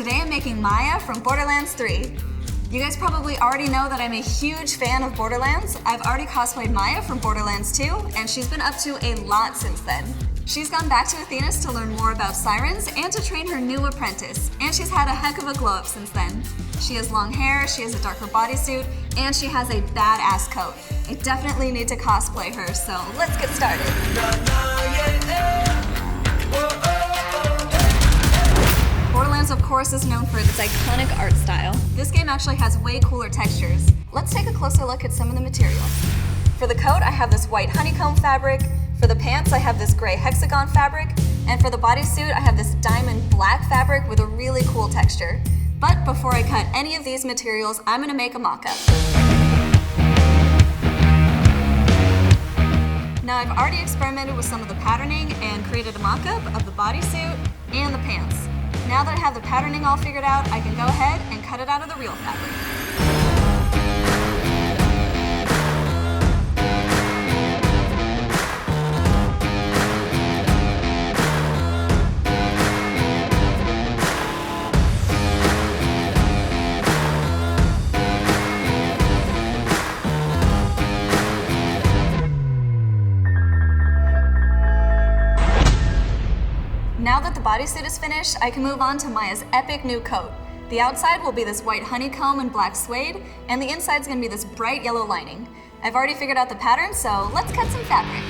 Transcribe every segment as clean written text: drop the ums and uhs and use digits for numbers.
today I'm making Maya from Borderlands 3. You guys probably already know that I'm a huge fan of Borderlands. I've already cosplayed Maya from Borderlands 2, and she's been up to a lot since then. She's gone back to Athena's to learn more about sirens and to train her new apprentice, and she's had a heck of a glow up since then. She has long hair, she has a darker bodysuit, and she has a badass coat. I definitely need to cosplay her, so let's get started. Borderlands, of course, is known for its iconic art style. This game actually has way cooler textures. Let's take a closer look at some of the materials. For the coat, I have this white honeycomb fabric. For the pants, I have this gray hexagon fabric. And for the bodysuit, I have this diamond black fabric with a really cool texture. But before I cut any of these materials, I'm gonna make a mock-up. Now, I've already experimented with some of the patterning and created a mock-up of the bodysuit and the pants. Now that I have the patterning all figured out, I can go ahead and cut it out of the real fabric. Now that the bodysuit is finished, I can move on to Maya's epic new coat. The outside will be this white honeycomb and black suede, and the inside's gonna be this bright yellow lining. I've already figured out the pattern, so let's cut some fabric.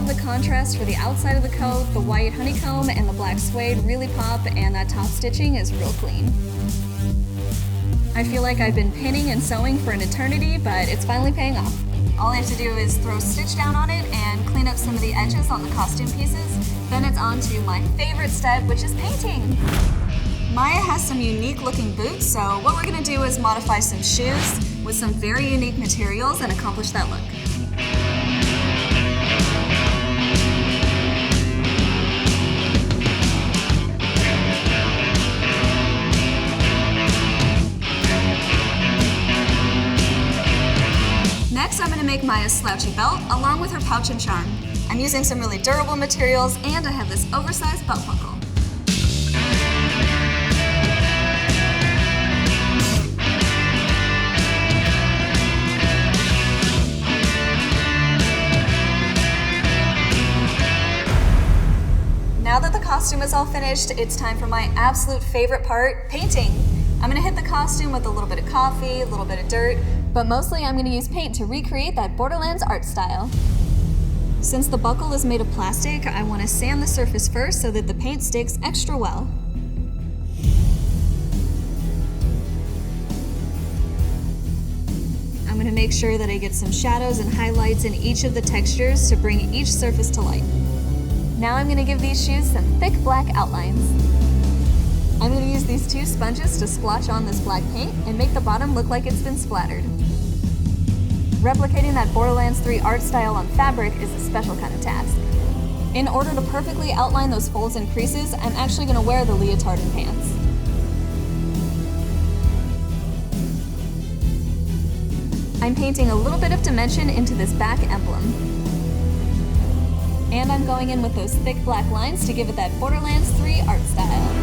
The contrast for the outside of the coat, the white honeycomb and the black suede really pop, and that top stitching is real clean. I feel like I've been pinning and sewing for an eternity, but it's finally paying off. All I have to do is throw stitch down on it and clean up some of the edges on the costume pieces. Then it's on to my favorite step, which is painting. Maya has some unique looking boots, so what we're gonna do is modify some shoes with some very unique materials and accomplish that look. Next, I'm going to make Maya's slouchy belt along with her pouch and charm. I'm using some really durable materials, and I have this oversized belt buckle. Now that the costume is all finished, it's time for my absolute favorite part, painting. I'm gonna hit the costume with a little bit of coffee, a little bit of dirt, but mostly I'm gonna use paint to recreate that Borderlands art style. Since the buckle is made of plastic, I wanna sand the surface first so that the paint sticks extra well. I'm gonna make sure that I get some shadows and highlights in each of the textures to bring each surface to light. Now I'm gonna give these shoes some thick black outlines. I'm going to use these two sponges to splotch on this black paint and make the bottom look like it's been splattered. Replicating that Borderlands 3 art style on fabric is a special kind of task. In order to perfectly outline those folds and creases, I'm actually going to wear the leotard and pants. I'm painting a little bit of dimension into this back emblem. And I'm going in with those thick black lines to give it that Borderlands 3 art style.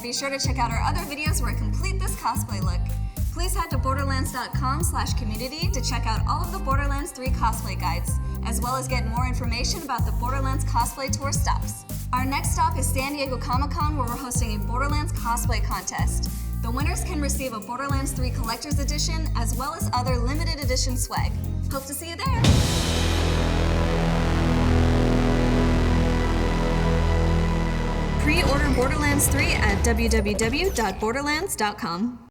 Be sure to check out our other videos where I complete this cosplay look. Please head to borderlands.com/community to check out all of the Borderlands 3 cosplay guides, as well as get more information about the Borderlands cosplay tour stops. Our next stop is San Diego Comic-Con, where we're hosting a Borderlands cosplay contest. The winners can receive a Borderlands 3 collector's edition, as well as other limited edition swag. Hope to see you there! Pre-order Borderlands 3 at www.borderlands.com.